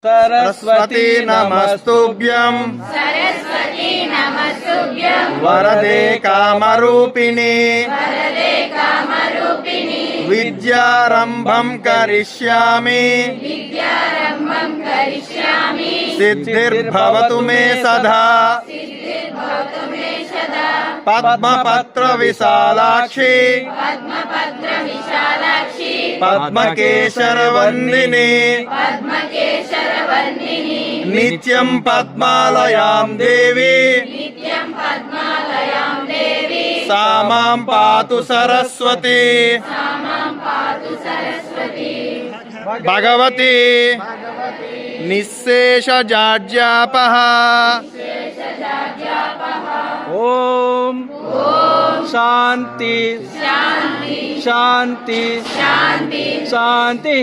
सरस्वती नमस्तुभ्यं वरदे कामरूपिणी विद्यारंभं करिष्यामि सिद्धिर्भवतु मे सदा पद्मपत्र विशालाक्षी पद्मकेशर वंदिनी नित्यं पद्मालयां देवी सा मां पातु सरस्वती भगवती निःशेषजाड्यापः ओम शांति शांति शांति शांति।